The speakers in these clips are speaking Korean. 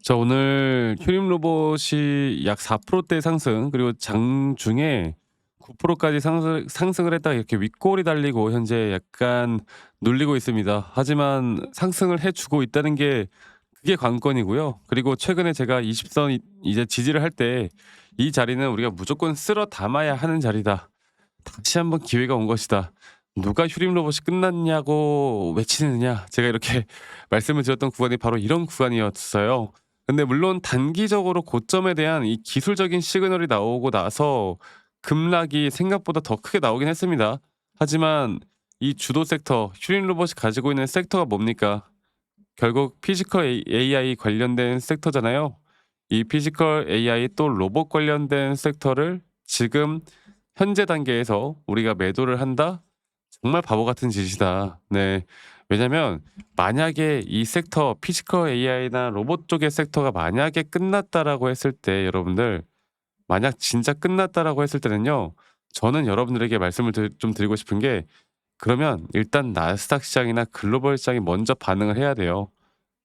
자, 오늘 휴림 로봇이 약 4%대 상승, 그리고 장중에 9%까지 상승을 했다가 이렇게 윗골이 달리고 현재 약간 눌리고 있습니다. 하지만 상승을 해주고 있다는 게 그게 관건이고요. 그리고 최근에 제가 20선 이제 지지를 할 때 이 자리는 우리가 무조건 쓸어 담아야 하는 자리다. 다시 한번 기회가 온 것이다. 누가 휴림 로봇이 끝났냐고 외치느냐. 제가 이렇게 말씀을 드렸던 구간이 바로 이런 구간이었어요. 근데 물론 단기적으로 고점에 대한 이 기술적인 시그널이 나오고 나서 급락이 생각보다 더 크게 나오긴 했습니다. 하지만 이 주도 섹터, 휴림 로봇이 가지고 있는 섹터가 뭡니까? 결국 피지컬 AI 관련된 섹터잖아요. 이 피지컬 AI 또 로봇 관련된 섹터를 지금 현재 단계에서 우리가 매도를 한다? 정말 바보 같은 짓이다. 네. 왜냐면 만약에 이 섹터 피지컬 AI나 로봇 쪽의 섹터가 만약에 끝났다라고 했을 때 여러분들 만약 진짜 끝났다라고 했을 때는요. 저는 여러분들에게 말씀을 좀 드리고 싶은 게 그러면 일단 나스닥 시장이나 글로벌 시장이 먼저 반응을 해야 돼요.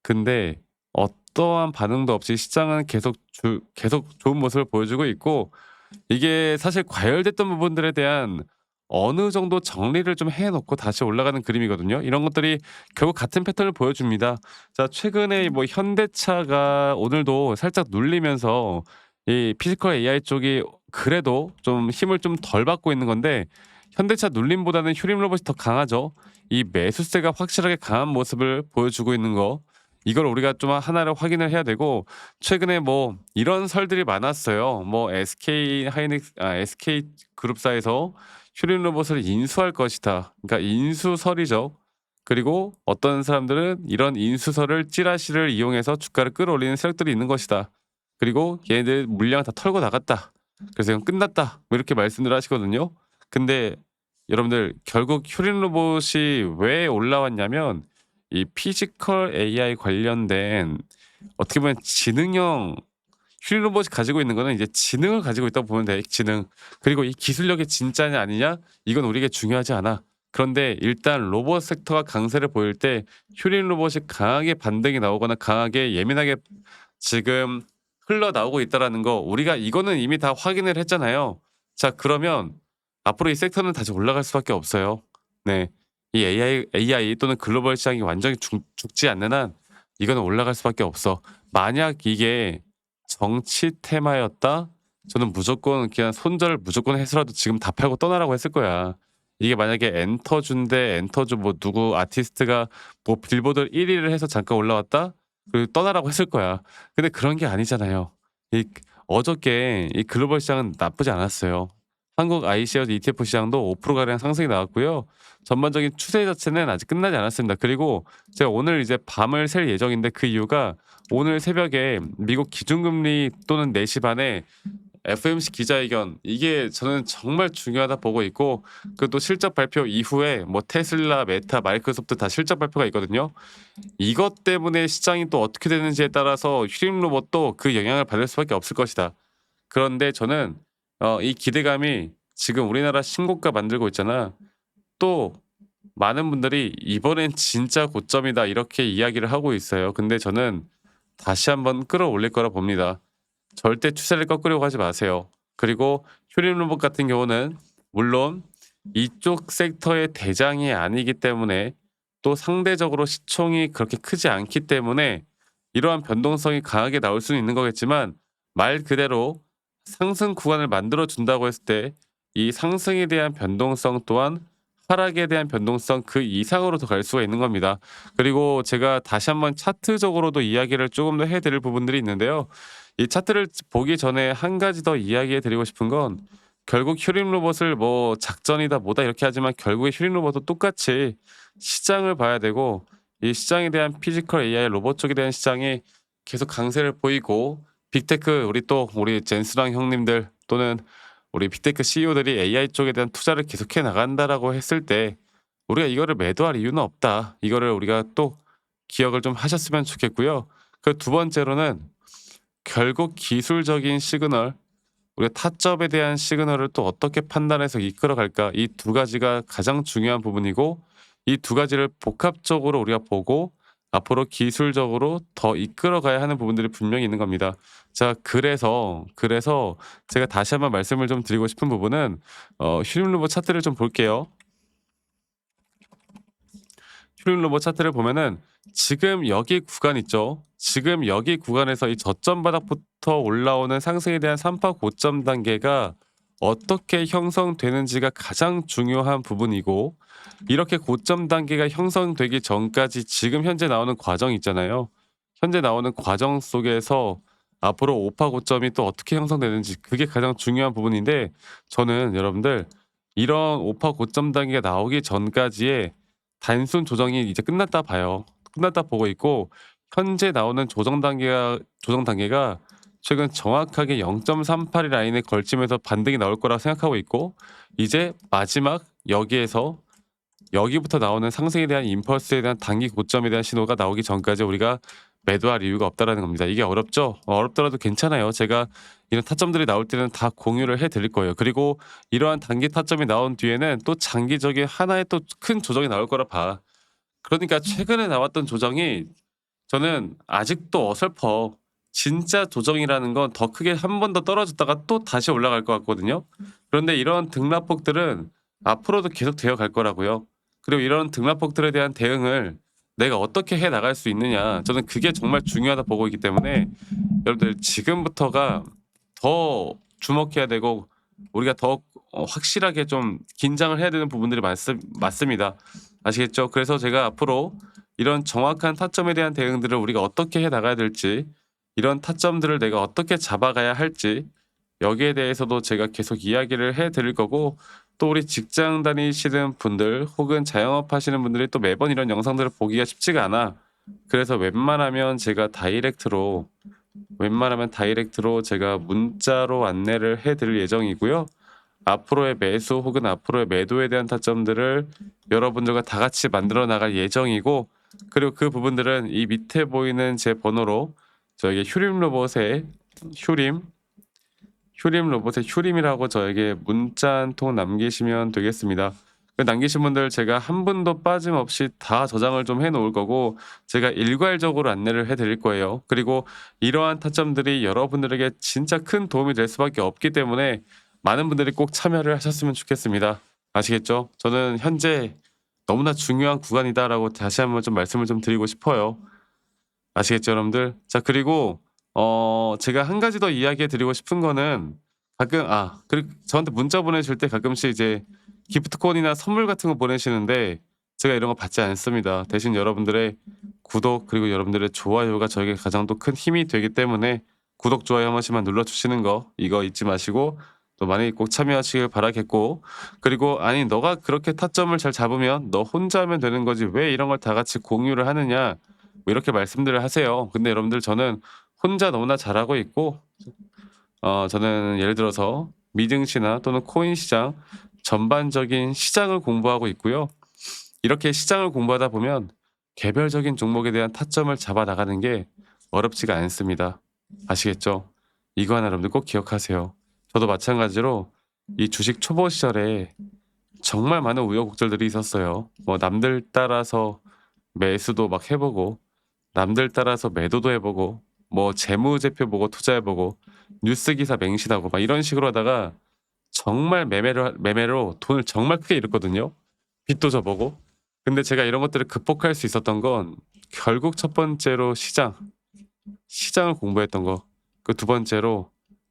근데 어떠한 반응도 없이 시장은 계속 좋은 모습을 보여주고 있고 이게 사실 과열됐던 부분들에 대한 어느 정도 정리를 좀 해 놓고 다시 올라가는 그림이거든요. 이런 것들이 결국 같은 패턴을 보여줍니다. 자, 최근에 뭐 현대차가 오늘도 살짝 눌리면서 이 피지컬 AI 쪽이 그래도 좀 힘을 좀 덜 받고 있는 건데 현대차 눌림보다는 휴림 로봇이 더 강하죠. 이 매수세가 확실하게 강한 모습을 보여주고 있는 거. 이걸 우리가 좀 하나를 확인을 해야 되고 최근에 뭐 이런 설들이 많았어요. 뭐 SK 그룹사에서 휴림 로봇을 인수할 것이다. 그러니까 인수설이죠. 그리고 어떤 사람들은 이런 인수설을 찌라시를 이용해서 주가를 끌어올리는 세력들이 있는 것이다. 그리고 얘네들 물량 다 털고 나갔다. 그래서 이건 끝났다. 뭐 이렇게 말씀을 하시거든요. 근데 여러분들 결국 휴림 로봇이 왜 올라왔냐면 이 피지컬 AI 관련된 어떻게 보면 지능형 휴림 로봇이 가지고 있는 거는 이제 지능을 가지고 있다고 보면 돼. 지능. 그리고 이 기술력이 진짜냐 아니냐 이건 우리에게 중요하지 않아. 그런데 일단 로봇 섹터가 강세를 보일 때 휴림 로봇이 강하게 반등이 나오거나 강하게 예민하게 지금 흘러나오고 있다라는 거 우리가 이거는 이미 다 확인을 했잖아요. 자, 그러면 앞으로 이 섹터는 다시 올라갈 수밖에 없어요. 네. 이 AI 또는 글로벌 시장이 완전히 죽지 않는 한 이거는 올라갈 수밖에 없어. 만약 이게 정치 테마였다? 저는 무조건 그냥 손절을 무조건 해서라도 지금 다 팔고 떠나라고 했을 거야. 이게 만약에 엔터주인데 엔터주 뭐 누구 아티스트가 뭐 빌보드 1 위를 해서 잠깐 올라왔다? 그리고 떠나라고 했을 거야. 근데 그런 게 아니잖아요. 이 어저께 이 글로벌 시장은 나쁘지 않았어요. 한국 iShares ETF 시장도 5% 가량 상승이 나왔고요. 전반적인 추세 자체는 아직 끝나지 않았습니다. 그리고 제가 오늘 이제 밤을 샐 예정인데 그 이유가 오늘 새벽에 미국 기준금리 또는 4시 반에 FOMC 기자회견 이게 저는 정말 중요하다 보고 있고 그 또 실적 발표 이후에 뭐 테슬라, 메타, 마이크로소프트 다 실적 발표가 있거든요. 이것 때문에 시장이 또 어떻게 되는지에 따라서 휴림 로봇도 그 영향을 받을 수밖에 없을 것이다. 그런데 저는 이 기대감이 지금 우리나라 신고가 만들고 있잖아. 또 많은 분들이 "이번엔 진짜 고점이다." 이렇게 이야기를 하고 있어요. 근데 저는 다시 한번 끌어올릴 거라 봅니다. 절대 추세를 꺾으려고 하지 마세요. 그리고 휴림 로봇 같은 경우는 물론 이쪽 섹터의 대장이 아니기 때문에 또 상대적으로 시총이 그렇게 크지 않기 때문에 이러한 변동성이 강하게 나올 수는 있는 거겠지만 말 그대로 상승 구간을 만들어 준다고 했을 때 이 상승에 대한 변동성 또한 하락에 대한 변동성 그 이상으로 더 갈 수가 있는 겁니다. 그리고 제가 다시 한번 차트적으로도 이야기를 조금 더 해 드릴 부분들이 있는데요. 이 차트를 보기 전에 한 가지 더 이야기해 드리고 싶은 건 결국 휴림 로봇을 뭐 작전이다 뭐다 이렇게 하지만 결국에 휴림 로봇도 똑같이 시장을 봐야 되고 이 시장에 대한 피지컬 AI 로봇 쪽에 대한 시장이 계속 강세를 보이고 빅테크 우리 젠스랑 형님들 또는 우리 빅테크 CEO들이 AI 쪽에 대한 투자를 계속해 나간다라고 했을 때 우리가 이거를 매도할 이유는 없다. 이거를 우리가 또 기억을 좀 하셨으면 좋겠고요. 그 두 번째로는 결국 기술적인 시그널, 우리가 타점에 대한 시그널을 또 어떻게 판단해서 이끌어 갈까? 이 두 가지가 가장 중요한 부분이고 이 두 가지를 복합적으로 우리가 보고 앞으로 기술적으로 더 이끌어 가야 하는 부분들이 분명히 있는 겁니다. 자, 그래서 제가 다시 한번 말씀을 좀 드리고 싶은 부분은 휴림 로봇 차트를 좀 볼게요. 휴림 로봇 차트를 보면은 지금 여기 구간 있죠. 지금 여기 구간에서 이 저점 바닥부터 올라오는 상승에 대한 3파 고점 단계가 어떻게 형성되는지가 가장 중요한 부분이고, 이렇게 고점 단계가 형성되기 전까지 지금 현재 나오는 과정 있잖아요. 현재 나오는 과정 속에서 앞으로 5파 고점이 또 어떻게 형성되는지, 그게 가장 중요한 부분인데, 저는 여러분들 이런 5파 고점 단계가 나오기 전까지의 단순 조정이 이제 끝났다 봐요. 끝났다 보고 있고, 현재 나오는 조정 단계가 최근 정확하게 0.38의 라인에 걸치면서 반등이 나올 거라고 생각하고 있고, 이제 마지막 여기부터 나오는 상승에 대한 임펄스에 대한 단기 고점에 대한 신호가 나오기 전까지 우리가 매도할 이유가 없다라는 겁니다. 이게 어렵죠? 어렵더라도 괜찮아요. 제가 이런 타점들이 나올 때는 다 공유를 해 드릴 거예요. 그리고 이러한 단기 타점이 나온 뒤에는 또 장기적인 하나의 또 큰 조정이 나올 거라 봐. 그러니까 최근에 나왔던 조정이 저는 아직도 어설퍼. 진짜 조정이라는 건 더 크게 한 번 더 떨어졌다가 또 다시 올라갈 것 같거든요. 그런데 이런 등락폭들은 앞으로도 계속 되어 갈 거라고요. 그리고 이런 등락폭들에 대한 대응을 내가 어떻게 해 나갈 수 있느냐. 저는 그게 정말 중요하다 보고 있기 때문에 여러분들 지금부터가 더 주목해야 되고, 우리가 더 확실하게 좀 긴장을 해야 되는 부분들이 맞습니다. 아시겠죠? 그래서 제가 앞으로 이런 정확한 타점에 대한 대응들을 우리가 어떻게 해 나가야 될지, 이런 타점들을 내가 어떻게 잡아가야 할지, 여기에 대해서도 제가 계속 이야기를 해 드릴 거고, 또 우리 직장 다니시는 분들 혹은 자영업 하시는 분들이 또 매번 이런 영상들을 보기가 쉽지가 않아. 그래서 웬만하면 다이렉트로 제가 문자로 안내를 해 드릴 예정이고요. 앞으로의 매수 혹은 앞으로의 매도에 대한 타점들을 여러분들과 다 같이 만들어 나갈 예정이고, 그리고 그 부분들은 이 밑에 보이는 제 번호로 저에게 휴림 로봇의 휴림이라고 저에게 문자 한 통 남기시면 되겠습니다. 그 남기신 분들 제가 한 분도 빠짐없이 다 저장을 좀 해 놓을 거고, 제가 일괄적으로 안내를 해 드릴 거예요. 그리고 이러한 타점들이 여러분들에게 진짜 큰 도움이 될 수밖에 없기 때문에 많은 분들이 꼭 참여를 하셨으면 좋겠습니다. 아시겠죠? 저는 현재 너무나 중요한 구간이다라고 다시 한번 좀 말씀을 좀 드리고 싶어요. 아시겠죠, 여러분들? 자, 그리고 제가 한 가지 더 이야기해 드리고 싶은 거는, 그리고 저한테 문자 보내실 때 가끔씩 이제 기프트콘이나 선물 같은 거 보내시는데 제가 이런 거 받지 않습니다. 대신 여러분들의 구독 그리고 여러분들의 좋아요가 저에게 가장 또 큰 힘이 되기 때문에, 구독, 좋아요 한 번씩만 눌러 주시는 거 이거 잊지 마시고 또 많이 꼭 참여하시길 바라겠고, 그리고 아니 너가 그렇게 타점을 잘 잡으면 너 혼자 하면 되는 거지 왜 이런 걸 다 같이 공유를 하느냐, 뭐 이렇게 말씀들을 하세요. 근데 여러분들 저는 혼자 너무나 잘하고 있고, 저는 예를 들어서 미증시나 또는 코인 시장 전반적인 시장을 공부하고 있고요. 이렇게 시장을 공부하다 보면 개별적인 종목에 대한 타점을 잡아 나가는 게 어렵지가 않습니다. 아시겠죠? 이거 하나 여러분들 꼭 기억하세요. 저도 마찬가지로 이 주식 초보 시절에 정말 많은 우여곡절들이 있었어요. 뭐 남들 따라서 매수도 막 해보고, 남들 따라서 매도도 해보고, 뭐 재무제표 보고 투자해보고, 뉴스 기사 맹신하고 막 이런 식으로 하다가 정말 매매로 돈을 정말 크게 잃었거든요. 빚도 져보고. 근데 제가 이런 것들을 극복할 수 있었던 건 결국 첫 번째로 시장을 공부했던 거, 그 두 번째로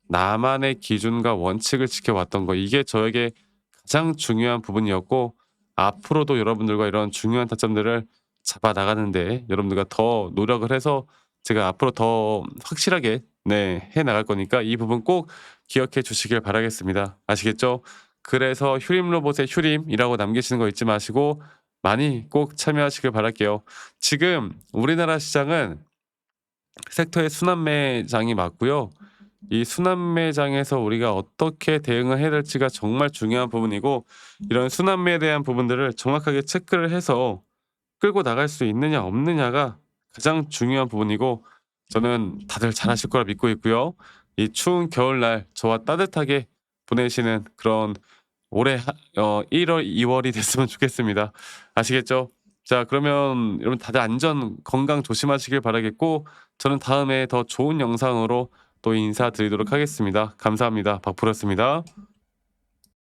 나만의 기준과 원칙을 지켜왔던 거, 이게 저에게 가장 중요한 부분이었고, 앞으로도 여러분들과 이런 중요한 타점들을 잡아 나가는데 여러분들과 더 노력을 해서 제가 앞으로 더 확실하게 해 나갈 거니까 이 부분 꼭 기억해 주시길 바라겠습니다. 아시겠죠? 그래서 휴림 로봇의 휴림이라고 남기시는 거 잊지 마시고 많이 꼭 참여하시길 바랄게요. 지금 우리나라 시장은 섹터의 순환매장이 맞고요. 이 순환매장에서 우리가 어떻게 대응을 해야 될지가 정말 중요한 부분이고, 이런 순환매에 대한 부분들을 정확하게 체크를 해서 끌고 나갈 수 있느냐 없느냐가 가장 중요한 부분이고, 저는 다들 잘하실 거라 믿고 있고요. 이 추운 겨울날 저와 따뜻하게 보내시는 그런 올해 1월, 2월이 됐으면 좋겠습니다. 아시겠죠? 자, 그러면 여러분 다들 안전 건강 조심하시길 바라겠고 저는 다음에 더 좋은 영상으로 또 인사드리도록 하겠습니다. 감사합니다. 박프로였습니다.